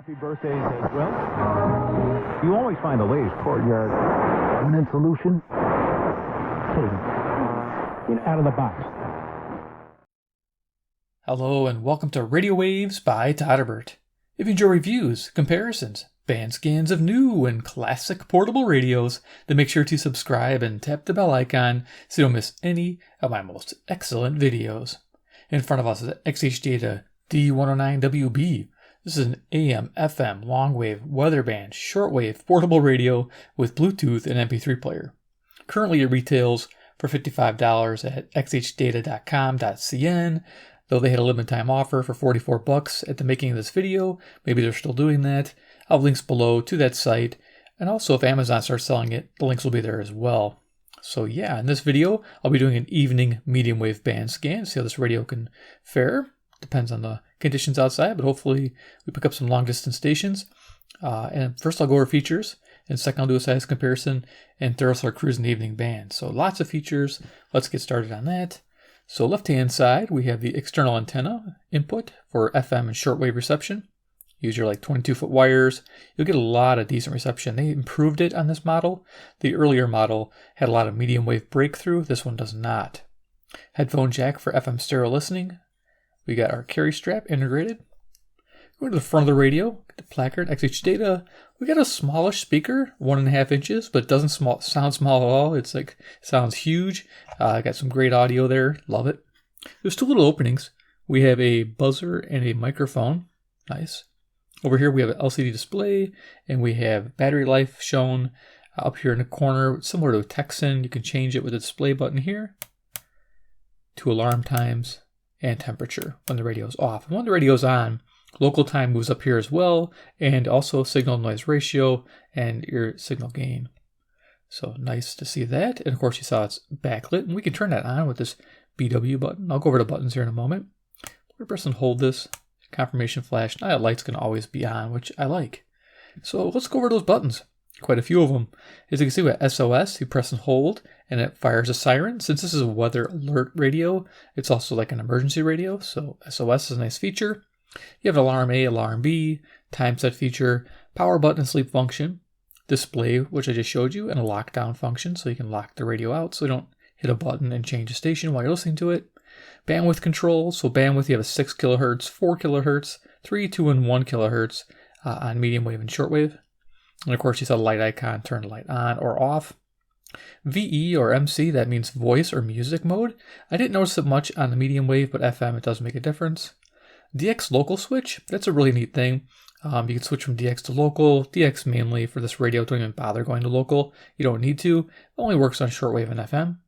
Happy birthdays as well. You always find the latest courtyard permanent solution. Out of the box. Hello and welcome to Radio Waves by Todderbert. If you enjoy reviews, comparisons, band scans of new and classic portable radios, then make sure to subscribe and tap the bell icon so you don't miss any of my most excellent videos. In front of us is the XHDATA D-109WB. This is an AM, FM, long-wave, weatherband, shortwave portable radio with Bluetooth and MP3 player. Currently it retails for $55 at XHDATA.com.cn, though they had a limited time offer for $44 at the making of this video. Maybe they're still doing that. I'll have links below to that site, and also if Amazon starts selling it, the links will be there as well. So yeah, in this video, I'll be doing an evening medium wave band scan, see how this radio can fare. Depends on the conditions outside, but hopefully we pick up some long distance stations. And first I'll go over features, and second I'll do a size comparison, and third I'll start cruising the evening band. So lots of features. Let's get started on that. So left hand side, we have the external antenna input for FM and shortwave reception. Use your 22-foot wires. You'll get a lot of decent reception. They improved it on this model. The earlier model had a lot of medium wave breakthrough. This one does not. Headphone jack for FM stereo listening. We got our carry strap integrated. Go to the front of the radio, get the placard, XHDATA. We got a smallish speaker, 1.5 inches, but it doesn't sound small at all. It's sounds huge. Got some great audio there, love it. There's two little openings. We have a buzzer and a microphone, nice. Over here we have an LCD display, and we have battery life shown up here in the corner, similar to a Texan. You can change it with the display button here to alarm times and temperature when the radio is off. And when the radio is on, local time moves up here as well, and also signal noise ratio and your signal gain. So nice to see that. And of course you saw it's backlit, and we can turn that on with this BW button. I'll go over the buttons here in a moment. We're going to press and hold this. Confirmation flash. Now that light's going to always be on, which I like. So let's go over those buttons. Quite a few of them. As you can see, we have SOS. You press and hold, and it fires a siren. Since this is a weather alert radio, it's also like an emergency radio. So SOS is a nice feature. You have an alarm A, alarm B, time set feature, power button and sleep function, display, which I just showed you, and a lockdown function, so you can lock the radio out so you don't hit a button and change the station while you're listening to it. Bandwidth control, so bandwidth, you have a 6 kilohertz, 4 kilohertz, 3, 2, and 1 kilohertz on medium wave and shortwave. And of course, you saw the light icon, turn the light on or off. VE or MC, that means voice or music mode. I didn't notice it much on the medium wave, but FM, it does make a difference. DX local switch, that's a really neat thing. You can switch from DX to local. DX mainly for this radio, don't even bother going to local. You don't need to. It only works on shortwave and FM.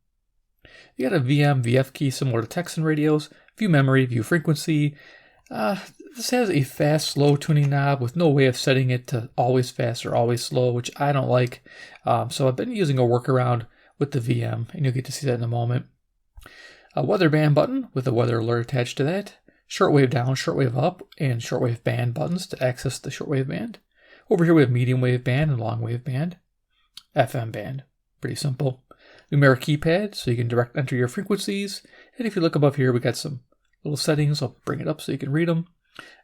You got a VM, VF key similar to Texan radios. View memory, view frequency. This has a fast, slow tuning knob with no way of setting it to always fast or always slow, which I don't like. So I've been using a workaround with the VM, and you'll get to see that in a moment. A weather band button with a weather alert attached to that. Shortwave down, shortwave up, and shortwave band buttons to access the shortwave band. Over here we have medium wave band and long wave band. FM band, pretty simple. Numeric keypad, so you can direct enter your frequencies. And if you look above here, we got some little settings. I'll bring it up so you can read them.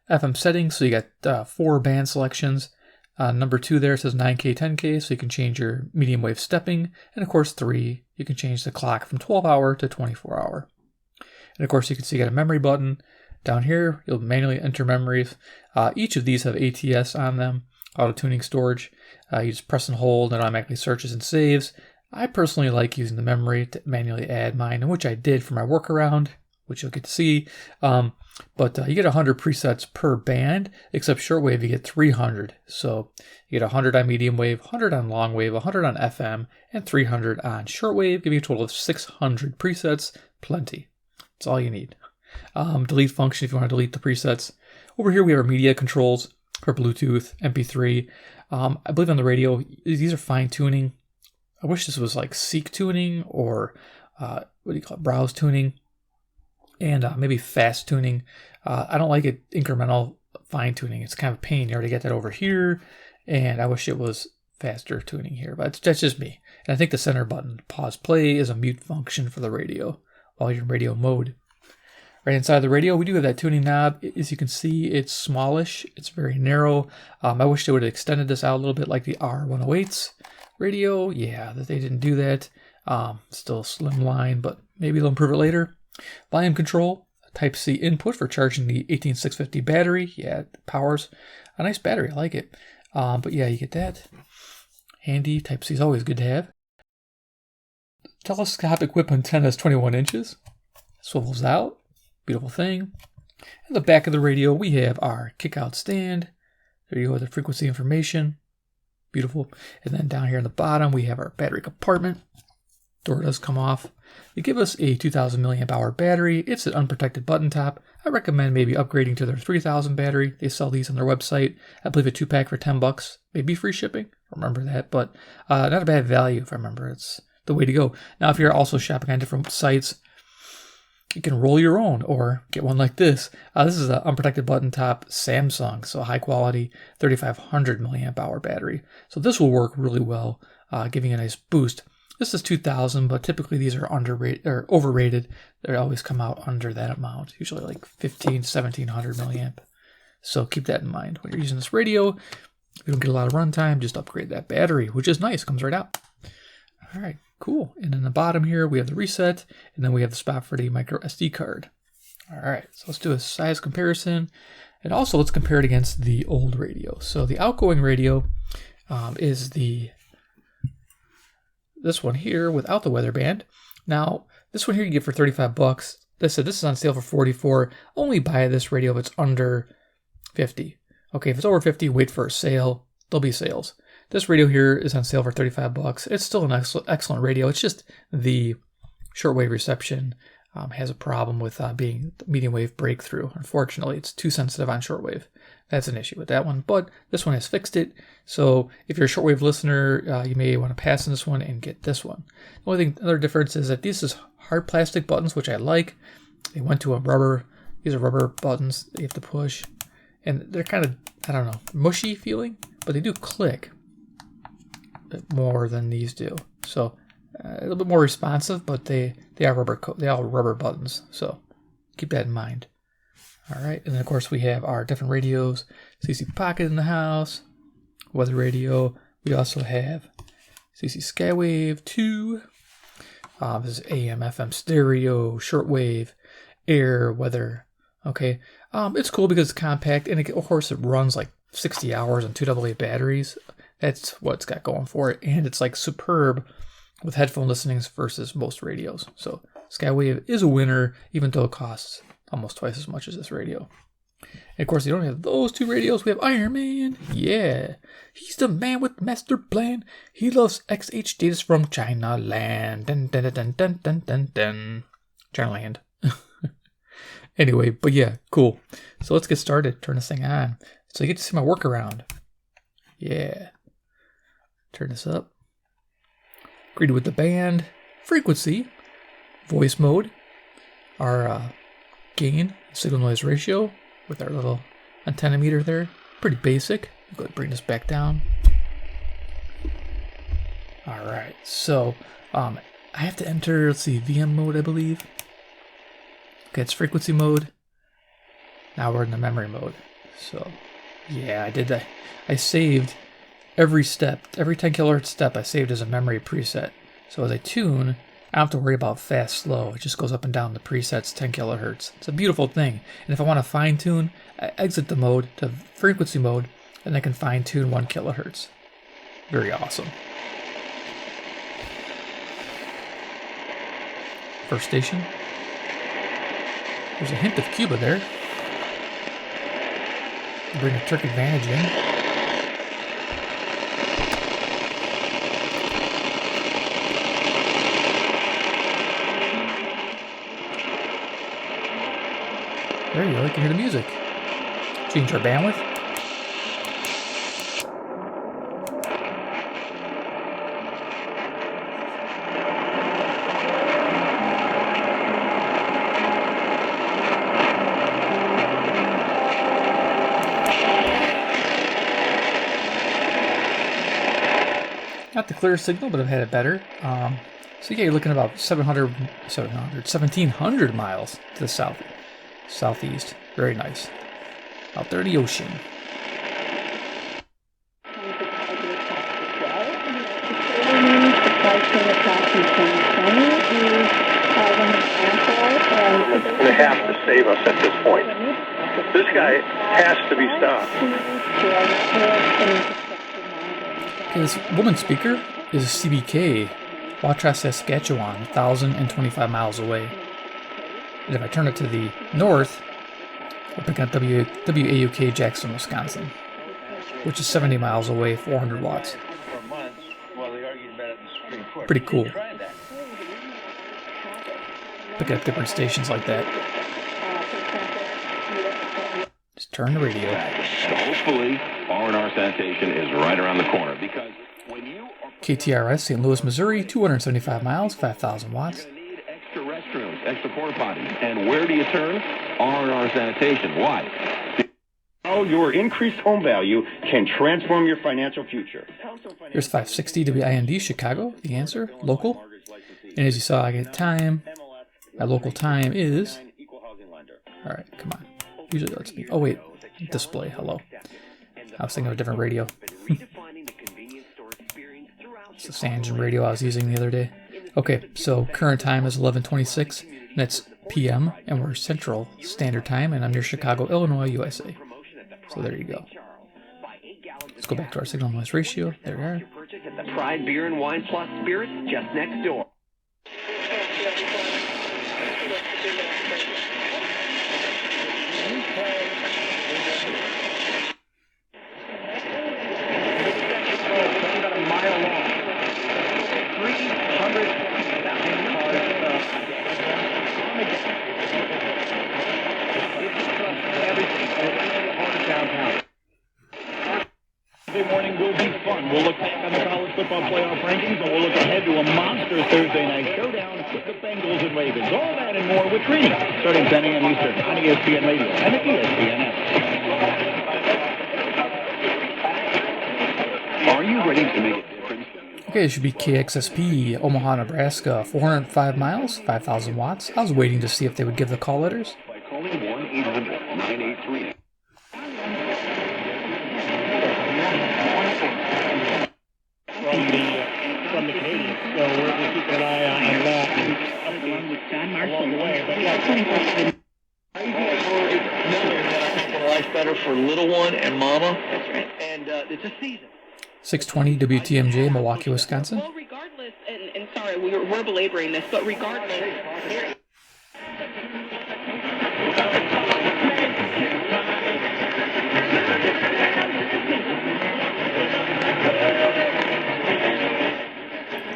FM settings, so you got 4 band selections. Number 2 there says 9K, 10K, so you can change your medium wave stepping. And of course 3, you can change the clock from 12 hour to 24 hour. And of course you can see you got a memory button. Down here, you'll manually enter memories. Each of these have ATS on them, auto tuning storage. You just press and hold, and it automatically searches and saves. I personally like using the memory to manually add mine, which I did for my workaround, which you'll get to see. But you get 100 presets per band, except shortwave you get 300. So you get 100 on medium wave, 100 on long wave, 100 on FM, and 300 on shortwave, giving you a total of 600 presets. Plenty. That's all you need. Delete function if you want to delete the presets. Over here we have our media controls for Bluetooth, MP3. I believe on the radio, these are fine tuning. I wish this was like seek tuning or browse tuning, and maybe fast tuning. I don't like it incremental fine tuning. It's kind of a pain. You already get that over here, and I wish it was faster tuning here, but that's just me. And I think the center button, pause play, is a mute function for the radio while you're in radio mode. Right inside the radio, we do have that tuning knob. As you can see, it's smallish. It's very narrow. I wish they would have extended this out a little bit like the R108's radio. Yeah, they didn't do that. Still a slim line, but maybe they'll improve it later. Volume control, Type-C input for charging the 18650 battery. Yeah, it powers a nice battery. I like it. But yeah, you get that. Handy. Type-C is always good to have. Telescopic whip antenna is 21 inches. Swivels out. Beautiful thing. In the back of the radio, we have our kick-out stand. There you go, the frequency information. Beautiful. And then down here in the bottom, we have our battery compartment. Door does come off. They give us a 2000 milliamp hour battery. It's an unprotected button top. I recommend maybe upgrading to their 3000 battery. They sell these on their website. I believe a 2-pack for $10. Maybe free shipping. I remember that, but not a bad value if I remember. It's the way to go. Now, if you're also shopping on different sites, you can roll your own or get one like this. This is an unprotected button top Samsung, so high quality 3500 milliamp hour battery. So this will work really well, giving a nice boost. This is 2000, but typically these are underrated or overrated. They always come out under that amount, usually like 15 to 1700 milliamp. So keep that in mind when you're using this radio. If you don't get a lot of runtime, just upgrade that battery, which is nice. Comes right out. All right, cool. And in the bottom here, we have the reset, and then we have the spot for the micro SD card. All right, so let's do a size comparison. And also let's compare it against the old radio. So the outgoing radio is this one here without the weather band. Now, this one here you get for $35. This is on sale for $44. Only buy this radio if it's under 50. Okay, if it's over 50, wait for a sale. There'll be sales. This radio here is on sale for $35. It's still an excellent radio. It's just the shortwave reception has a problem with being medium wave breakthrough. Unfortunately, it's too sensitive on shortwave. That's an issue with that one, but this one has fixed it. So if you're a shortwave listener, you may want to pass on this one and get this one. The only thing, another difference is that this is hard plastic buttons, which I like. They went to a rubber. These are rubber buttons that you have to push, and they're kind of, I don't know, mushy feeling, but they do click more than these do. So a little bit more responsive, but they are rubber buttons. So keep that in mind. All right, and then of course we have our different radios. CC Pocket in the house, weather radio. We also have CC Skywave 2. This is AM, FM stereo, shortwave, air, weather. Okay, it's cool because it's compact, and of course it runs like 60 hours on 2 AA batteries. That's what it's got going for it, and it's like superb with headphone listenings versus most radios. So Skywave is a winner, even though it costs almost twice as much as this radio. And of course, you don't have those two radios. We have Iron Man. Yeah, he's the man with master plan. He loves XHDATA from China land. Dun, dun, dun, dun, dun, dun, dun. China land. Anyway, but yeah, cool. So let's get started. Turn this thing on. So you get to see my workaround. Yeah. Turn this up. Greeted with the band. Frequency. Voice mode. Our gain, signal noise ratio with our little antenna meter there. Pretty basic. Go ahead and bring this back down. All right. So I have to enter, let's see, VM mode, I believe. Okay, it's frequency mode. Now we're in the memory mode. So yeah, I did that. I saved every step, every 10 kilohertz step I saved as a memory preset. So as I tune, I don't have to worry about fast, slow. It just goes up and down the presets 10 kilohertz. It's a beautiful thing. And if I want to fine tune, I exit the mode to frequency mode, and I can fine tune 1 kilohertz. Very awesome. First station. There's a hint of Cuba there. Bring a Terk Advantage in. There you go, you can hear the music. Change our bandwidth. Not the clearest signal, but I've had it better. So yeah, you're looking at about 1700 miles to the south. southeast. Very nice. Out there in the ocean. It's going to have to save us at this point. This guy has to be stopped. Okay, this woman speaker is CBK, Watrous, Saskatchewan, 1,025 miles away. And if I turn it to the north, we're picking up WAUK Jackson, Wisconsin, which is 70 miles away, 400 watts. Pretty cool. Pick up different stations like that. Just turn the radio. Hopefully, R&R sanitation is right around the corner because when you are KTRS, St. Louis, Missouri, 275 miles, 5,000 watts. extra restrooms, extra porta potties, and where do you turn? R&R sanitation. Why? How your increased home value can transform your financial future. Here's 560 WIND, Chicago. The answer, local. And as you saw, I get time. My local time is... Alright, come on. Usually lets me... Oh, wait. Display. Hello. I was thinking of a different radio. It's the Sangen radio I was using the other day. Okay, so current time is 11:26. That's PM, and we're Central Standard Time, and I'm near Chicago, Illinois, USA. So there you go. Let's go back to our signal noise ratio. There we are. The Pride Beer and Wine Plus Spirits just next door. Thursday morning will be fun. We'll look back on the college football playoff rankings, and we'll look ahead to a monster Thursday night showdown with the Bengals and Ravens. All that and more with Greeny, starting 10 a.m. Eastern on ESPN Radio and the ESPN app. Are you ready to make a difference? Okay, it should be KXSP, Omaha, Nebraska, 405 miles, 5,000 watts. I was waiting to see if they would give the call letters. By calling 1-800-983. From the Canadians, so we're keeping an eye on that. Along the way, but Life better for little one and mama. That's right. And it's a season. 620 WTMJ, Milwaukee, Wisconsin. Well, regardless, and sorry, we're belaboring this, but regardless.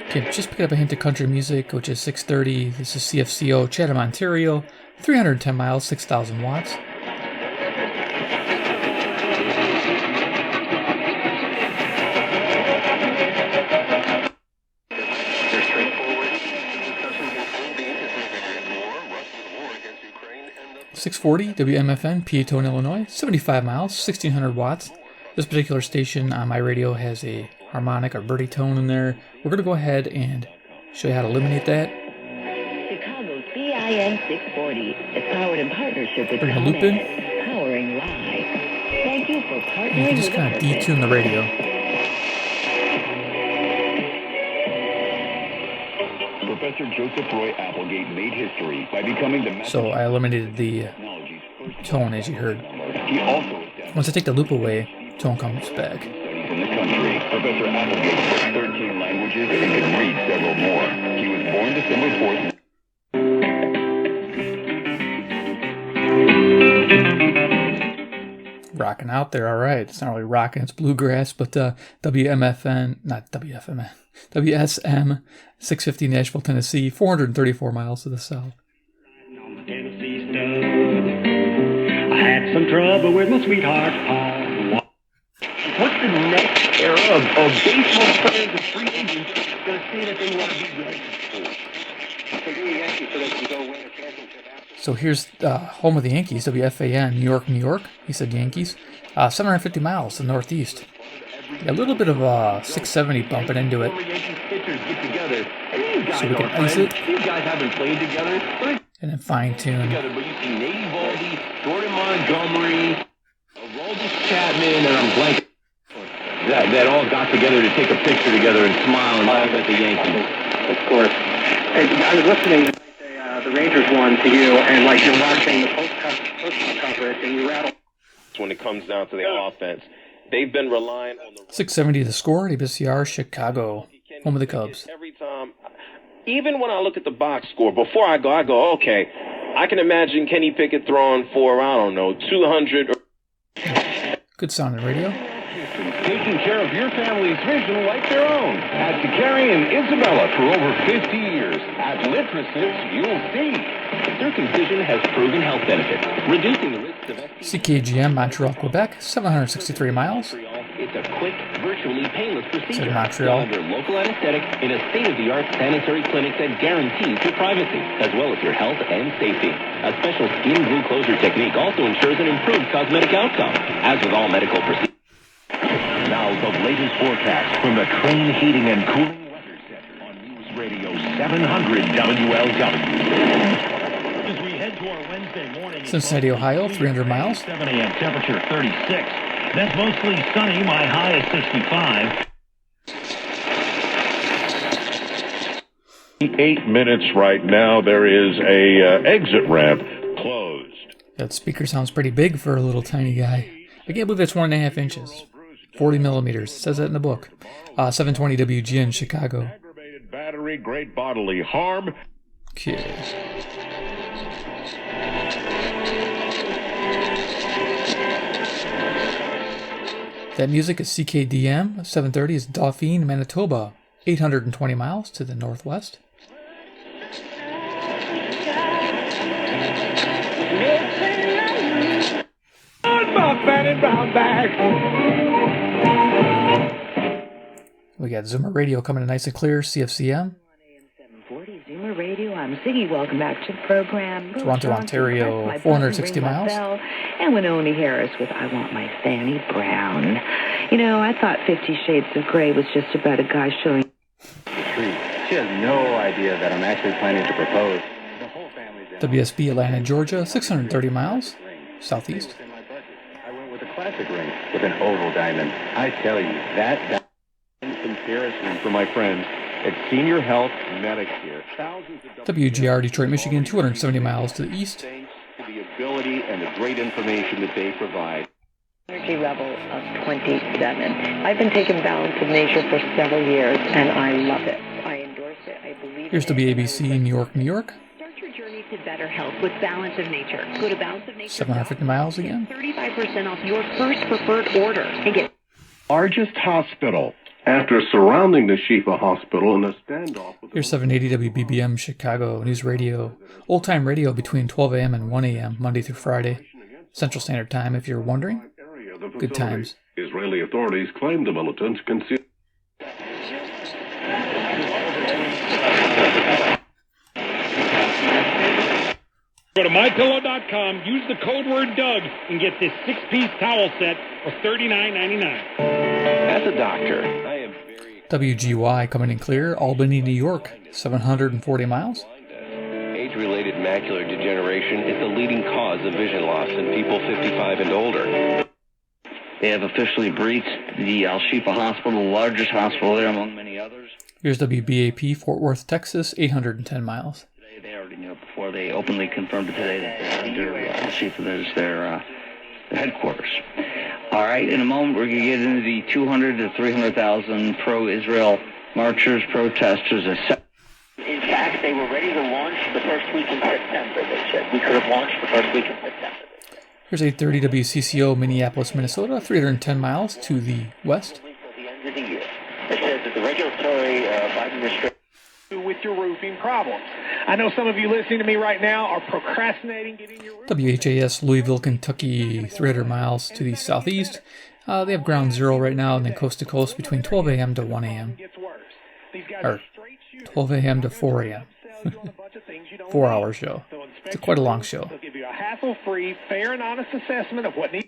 Okay, just pick up a hint of country music, which is 630. This is CFCO, Chatham, Ontario, 310 miles, 6,000 watts. .640 WMFN, Peatone, Illinois, 75 miles, 1,600 watts. This particular station on my radio has a harmonic or birdie tone in there. We're going to go ahead and show you how to eliminate that. Chicago's BIN 640 is powered in partnership with Bring a loop in. Powering Live. Thank you for partnering And you can just with kind of us. detune the radio. Professor Joseph Roy Applegate made history by becoming the So I eliminated the tone, as you heard. He also established Once I take the loop away, tone comes back. studies in the country. Professor Applegate spoke 13 languages and could read several more. He was born December 4th. Rocking out there, all right. It's not really rocking, it's bluegrass, but WMFN, not WFMN, WSM 650 Nashville, Tennessee, 434 miles to the south. Tennessee stuff. I had some trouble with my sweetheart. What's the next era of baseball players and free agents going to say that they want to be great? So here's home of the Yankees, WFAN, New York, New York. He said Yankees. 750 miles to the northeast. A little bit of 670 bumping into it. So we can ice it. These guys haven't played together. And then fine tune. But you see Navy Baldy Montgomery, Aroldis Chapman, and I'm blanking. That all got together to take a picture together and smile and laugh at the Yankees. Of course. Hey, I was listening to the Rangers one to you, and like you're watching the post coverage, and you rattle. When it comes down to the offense, they've been relying on the 670 the score, ABCR, Chicago, home of the Cubs. Every time, even when I look at the box score, before I go, okay, I can imagine Kenny Pickett throwing for, I don't know, 200. Good sound and radio. Taking care of your family's vision like their own. At Carrie and Isabella for over 50 years. At Literasis, you'll see. Circumcision has proven health benefits, reducing the risks of CKGM, Montreal, Quebec, 763 miles. It's a quick, virtually painless procedure. Montreal. Under local anesthetic in a state-of-the-art sanitary clinic that guarantees your privacy, as well as your health and safety. A special skin glue closure technique also ensures an improved cosmetic outcome, as with all medical procedures. Now the latest forecast from the Crane Heating and Cooling Weather Center on News Radio 700 WLW. As we head to our Wednesday morning, Cincinnati, Ohio, 300 miles. 7 a.m. temperature 36. That's mostly sunny. My high is 65. 8 minutes right now. There is a exit ramp closed. That speaker sounds pretty big for a little tiny guy. I can't believe it's 1.5 inches. 40 millimeters. It says that in the book. 720 WGN, Chicago. Aggravated battery, great bodily harm. Okay. That music is CKDM. 730 is Dauphine, Manitoba. 820 miles to the northwest. We got Zoomer Radio coming in nice and clear, CFCM. 740 Zoomer Radio. I'm Ziggy. Welcome back to the program. Toronto, Ontario, 460 miles. And Winoni Harris with I Want My Fanny Brown. You know, I thought 50 Shades of Grey was just about a guy showing She has no idea that I'm actually planning to propose. The whole family's in. WSB, Atlanta, Georgia, 630 miles, southeast. I went with a classic ring with an oval diamond. I tell you, that in comparison for my friends at Senior Health Medicare. Thousands of WGR, Detroit, Michigan, 270 miles to the east. thanks to the ability and the great information that they provide. energy level of 27. I've been taking Balance of Nature for several years, and I love it. I endorse it. I believe Here's WABC, New York, New York. Start your journey to better health with Balance of Nature. Go to balanceofnature.com. 750 miles again. 35% off your first preferred order and get Largest hospital. After surrounding the Shifa Hospital in a standoff with Here's 780 WBBM, Chicago, News Radio. Old-time radio between 12 a.m. and 1 a.m., Monday through Friday. Central Standard Time, if you're wondering. Good times. Israeli authorities claim the militants concealed. Go to MyPillow.com, use the code word Doug, and get this 6-piece towel set for $39.99. As a doctor, I am very WGY coming in clear, Albany, New York, 740 miles. age-related macular degeneration is the leading cause of vision loss in people 55 and older. They have officially breached the Al Shifa Hospital, the largest hospital there among many others. Here's WBAP, Fort Worth, Texas, 810 miles. They already knew it before they openly confirmed it today that they're under Al Shifa, that is their headquarters. All right, in a moment we're going to get into the 200 to 300,000 pro-Israel marchers, protesters. In fact, they were ready to launch the first week in September, they said. We could have launched the first week in September. Here's 830 WCCO, Minneapolis, Minnesota, 310 miles to the west. At the end of the year. It says that the regulatory Biden restrictions with your roofing problems. I know some of you listening to me right now are procrastinating getting your roof. WHAS, Louisville, Kentucky, 300 miles to the southeast. They have ground zero right now, and then coast to coast between 12 a.m. to 1 a.m. Or 12 a.m. to 4 a.m. 4-hour show. It's quite a long show. They'll give you a hassle-free, fair and honest assessment of what needs.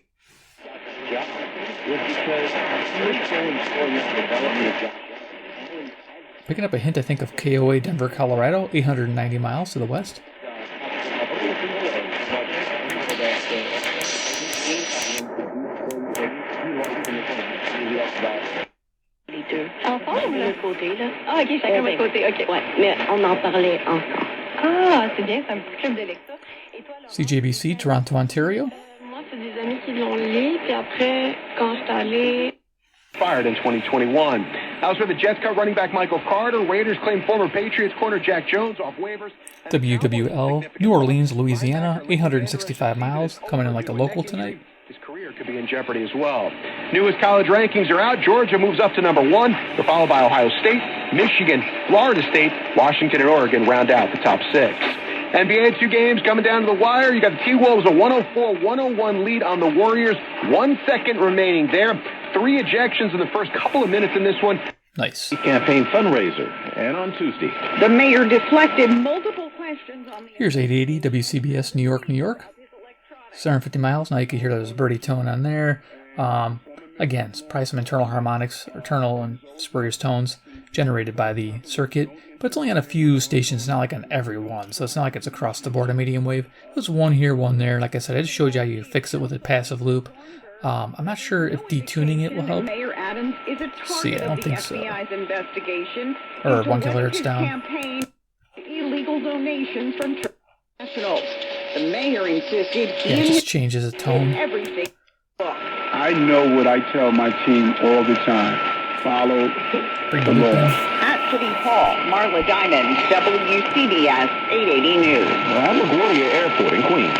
Picking up a hint, I think, of KOA, Denver, Colorado, 890 miles to the west. Les deux. Ensemble? De côté, là. Ah, OK, chacun de votre côté. OK, ouais. Mais on en parlait encore. Ah, c'est bien, c'est un petit club de lecture. Et toi, là? CJBC, Toronto, Ontario. Moi, c'est des amis qui l'ont lu, puis après, quand je suis allée... Fired in 2021. Elsewhere, the Jets cut running back Michael Carter. Raiders claim former Patriots corner Jack Jones off waivers. WWL, New Orleans, Louisiana, 865 miles, coming in like a local tonight. His career could be in jeopardy as well. Newest college rankings are out. Georgia moves up to number 1. They're followed by Ohio State, Michigan, Florida State, Washington, and Oregon round out the top 6. NBA 2 games coming down to the wire. You got the T-Wolves a 104-101 lead on the Warriors. 1 second remaining there. 3 ejections in the first couple of minutes in this one. Nice. Campaign fundraiser. And on Tuesday, the mayor deflected multiple questions on the... Here's 880 WCBS, New York, New York. 750 miles. Now you can hear those birdie tone on there. Again, it's probably some internal harmonics, internal and spurious tones generated by the circuit, but it's only on a few stations, not like on every one, so it's not like it's across the board a medium wave. There's one here, one there. Like I said, I just showed you how you fix it with a passive loop. I'm not sure if detuning it will help. Mayor Adams is a target I don't of think the so. FBI's investigation. Or into 1 kilohertz whether his down. Campaign illegal donations from nationals. The mayor insisted he Yeah, it just changes the tone. everything. I know what I tell my team all the time. Follow the law. At City Hall, Marla Diamond, WCBS 880 News. I'm LaGuardia Airport in Queens.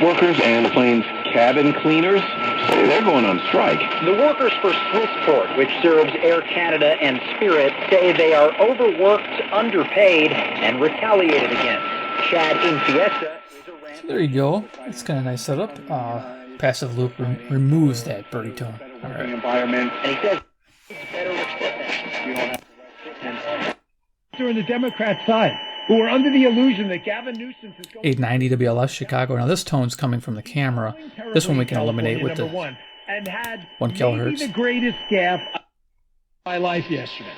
Workers and the plane's cabin cleaners, they're going on strike. The workers for Swissport, which serves Air Canada and Spirit, say they are overworked, underpaid, and retaliated against. Chad Infiesta is a So there you go. It's kind of a nice setup. Passive loop removes that birdie tone. All right. Environment. And he says it's better equipment. On the Democrat side, who are under the illusion that Gavin Newsom is going 890 WLS Chicago. Now this tone's coming from the camera. This one we can eliminate with the 1 kilohertz. the greatest gaffe of my life yesterday.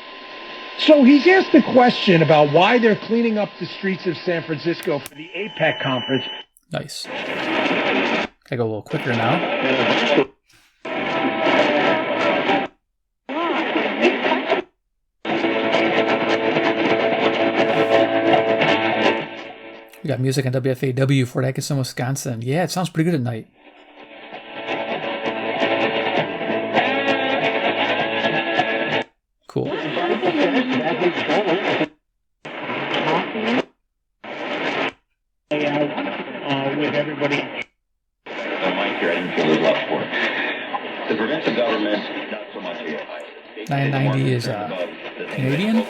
So he's asked a question about why they're cleaning up the streets of San Francisco for the APEC conference. Nice. Gotta go a little quicker now. We got music on WFAW, Fort Atkinson, Wisconsin. Yeah, it sounds pretty good at night. Cool. With everybody. Mike here, I didn't feel there's lots for it. The provincial government, not so much here. 990 is Canadian.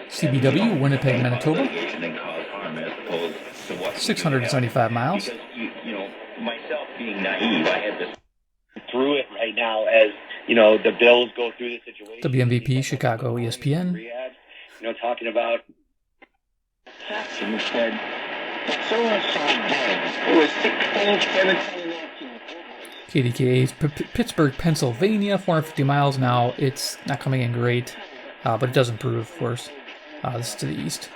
CBW, Winnipeg, Manitoba. 675 miles. Myself being naive, I had this through it right now as, the bills go through the situation. WMVP, Chicago, ESPN. Talking about and said, so and so dead. It was 16, 17, 18. KDKA, Pittsburgh, Pennsylvania, 450 miles. Now it's not coming in great, but it does improve, of course. This is to the east.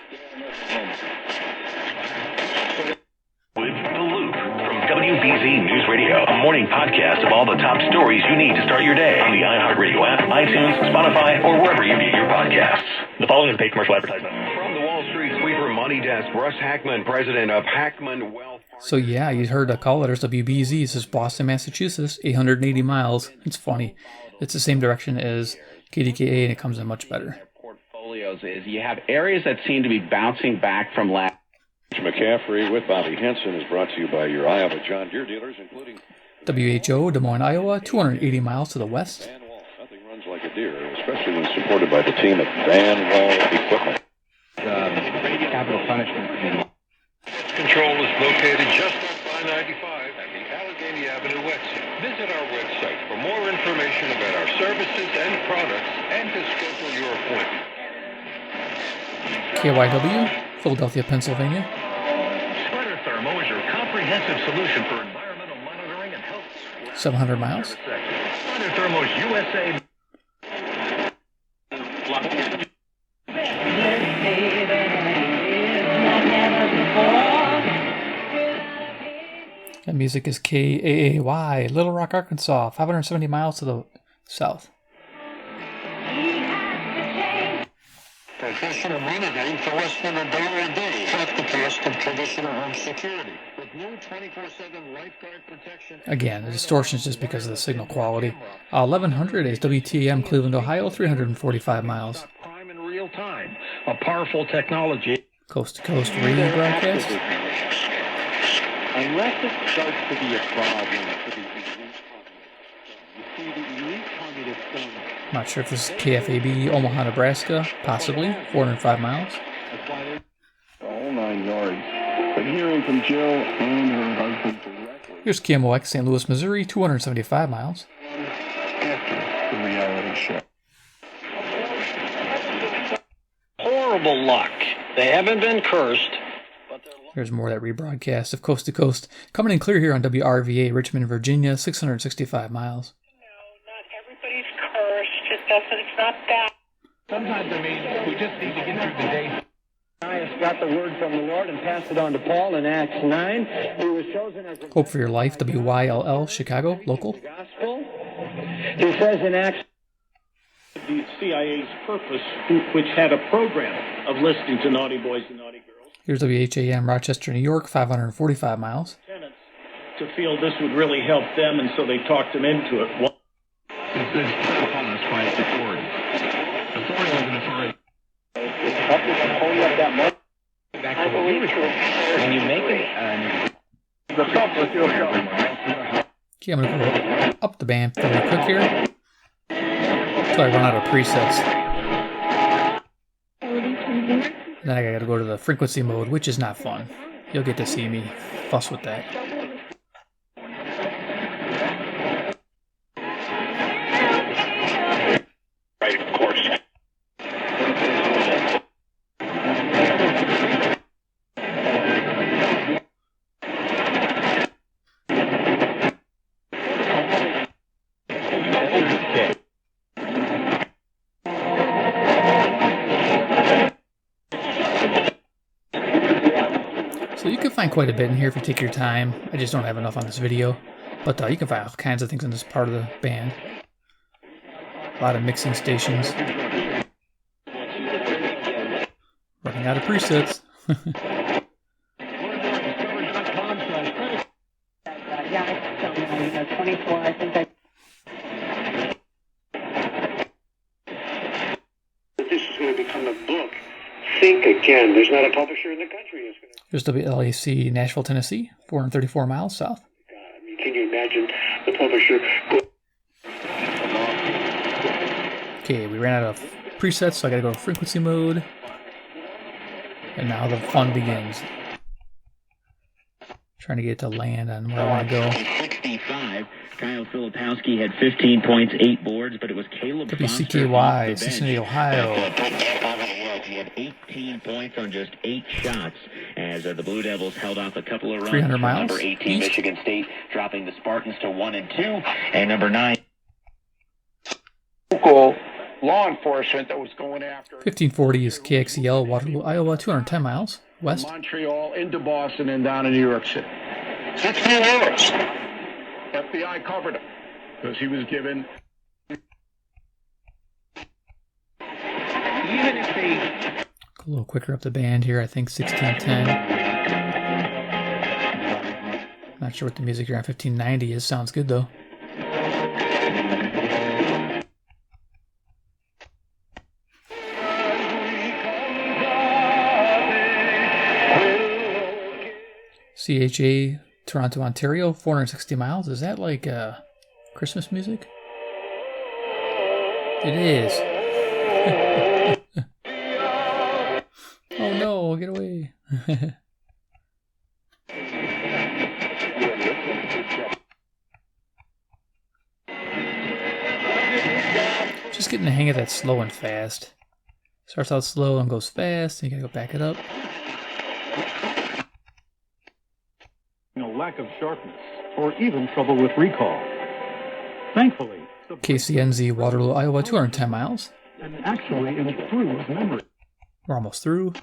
With The Loop from WBZ News Radio, a morning podcast of all the top stories you need to start your day on the iHeartRadio app, iTunes, Spotify, or wherever you get your podcasts. The following is a paid commercial advertisement. From the Wall Street Sweeper Money Desk, Russ Hackman, president of Hackman Wealth. So yeah, you heard the call letters WBZ. This is Boston, Massachusetts, 880 miles. It's funny. It's the same direction as KDKA, and it comes in much better. Portfolios is you have areas that seem to be bouncing back from last. McCaffrey with Bobby Henson is brought to you by your Iowa John Deere dealers, including WHO, Des Moines, Iowa, 280 miles to the west. Van Wall. Nothing runs like a deer, especially when supported by the team at Van Wall Equipment. Capital Punishment Committee. Control is located just off I-95 at the Allegheny Avenue exit. Visit our website for more information about our services and products and to schedule your appointment. KYW, Philadelphia, Pennsylvania. Sweater Thermo is your comprehensive solution for environmental monitoring and health. 700 miles. Sweater Thermo's USA. music is KAAY, Little Rock, Arkansas, 570 miles to the south. Professional monitoring for less than $1 a day. Half the cost of traditional home security. With new 24/7 lifeguard protection. Again, the distortion is just because of the signal quality. 1100 is WTM, Cleveland, Ohio, 345 miles. Crime in real time. A powerful technology. Coast to coast radio broadcast. Unless it starts to be a problem for the elite communist zone. Not sure if this is KFAB, Omaha, Nebraska, possibly, 405 miles. All 9 yards. But hearing from Jill and her husband directly. Here's KMOX, St. Louis, Missouri, 275 miles. After the reality show. Horrible luck. They haven't been cursed. Here's more of that rebroadcast of Coast to Coast. Coming in clear here on WRVA, Richmond, Virginia, 665 miles. It's not that. Sometimes, I mean, we just need to get through the day. Ananias got the word from the Lord and passed it on to Paul in Acts 9. He was chosen as a Hope for Your Life, WYLL, Chicago, local. gospel. He says in Acts The CIA's purpose, which had a program of listening to naughty boys and naughty girls. Here's WHAM, Rochester, New York, 545 miles. Tenants to feel this would really help them, and so they talked them into it. It says put upon us by its authority. Authority is an authority. back to what we were saying. When you make it, Okay, I'm going to go up the band fairly quick here until I run out of presets. Then I got to go to the frequency mode, which is not fun. You'll get to see me fuss with that. Right, of course. So you can find quite a bit in here if you take your time. I just don't have enough on this video. But you can find all kinds of things in this part of the band. A lot of mixing stations. Running out of presets. Yeah, 24, I think this is going to become a book. Think again. There's not a publisher in the country that's going to... Here's WLAC, Nashville, Tennessee, 434 miles south. I mean, can you imagine the publisher... Okay, we ran out of presets, so I gotta go to frequency mode. And now the fun begins. Trying to get to land on where I want to go. 65. Kyle Filipowski had 15 points, 8 boards, but it was Caleb WCKY, Cincinnati, Ohio. He had 18 points on just 8 shots as the Blue Devils held off a couple of runs. 300 miles. Number 18, east. Michigan State, dropping the Spartans to 1-2. And number 9. Local law enforcement that was going after 1540 is KXEL, Waterloo, Iowa, 210 miles west. Montreal into Boston and down in New York City. 16 hours. FBI covered him because he was given. Even if they... A little quicker up the band here, I think 1610. Not sure what the music here on 1590 is. Sounds good though. CHA, Toronto, Ontario, 460 miles. Is that like Christmas music? It is. Oh no, get away. Just getting the hang of that slow and fast. Starts out slow and goes fast, and you gotta go back it up. lack of sharpness, or even trouble with recall. Thankfully, KCNZ, Waterloo, Iowa, 210 miles. and actually improves memory. We're almost through.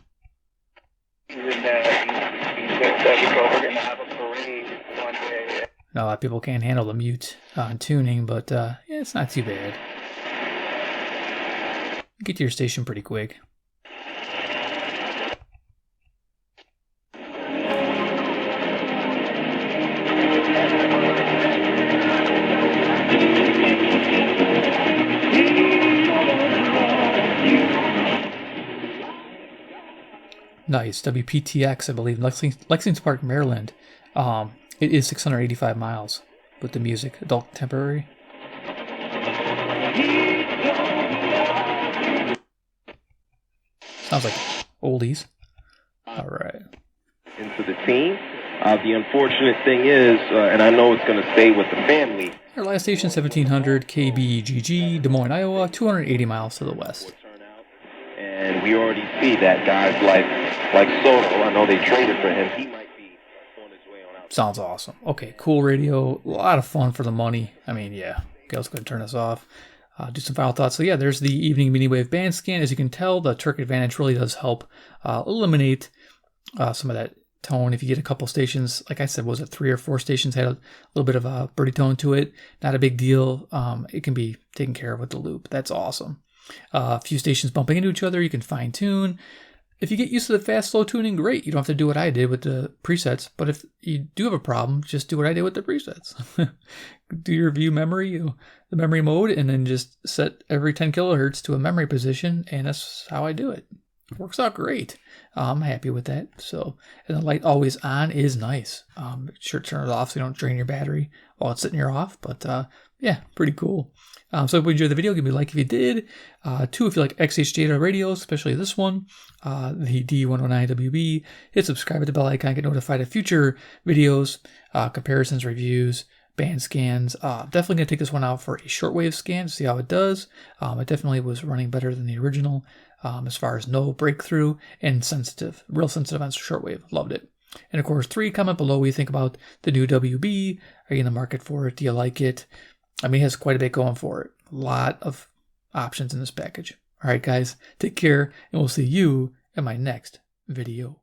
He said that we're going to have a parade one day. know, a lot of people can't handle the mute tuning, but yeah, it's not too bad. Get to your station pretty quick. Nice. WPTX, I believe, Lexington Park, Maryland. It is 685 miles with the music, adult contemporary. Sounds like oldies. All right. Into the team. The unfortunate thing is, and I know it's going to stay with the family. Our last station, 1700 KBGG, Des Moines, Iowa, 280 miles to the west. And we already see that guys like Soto, I know they traded for him. He might be on his way on out. Sounds awesome. Okay, cool radio. A lot of fun for the money. I mean, yeah. Okay, let's go ahead and turn this off. Do some final thoughts. So yeah, there's the evening mini wave band scan. As you can tell, the Terk Advantage really does help eliminate some of that tone. If you get a couple stations, like I said, was it 3 or 4 stations had a little bit of a birdie tone to it? Not a big deal. It can be taken care of with the loop. That's awesome. A few stations bumping into each other, you can fine tune. If you get used to the fast slow tuning, great. You don't have to do what I did with the presets. But if you do have a problem, just do what I did with the presets. Do your view memory, the memory mode, and then just set every 10 kilohertz to a memory position, and that's how I do it. It works out great. I'm happy with that. So, and the light always on is nice. Sure, turn it off so you don't drain your battery while it's sitting here off. But yeah, pretty cool. So if you enjoyed the video, give me a like if you did. 2, if you like XHDATA radios, especially this one, the D-109WB. Hit subscribe with the bell icon, get notified of future videos, comparisons, reviews, band scans. Definitely going to take this one out for a shortwave scan to see how it does. It definitely was running better than the original as far as no breakthrough and sensitive, real sensitive on shortwave. Loved it. And of course, 3, comment below what you think about the new WB. Are you in the market for it? Do you like it? I mean, it has quite a bit going for it. A lot of options in this package. All right, guys, take care, and we'll see you in my next video.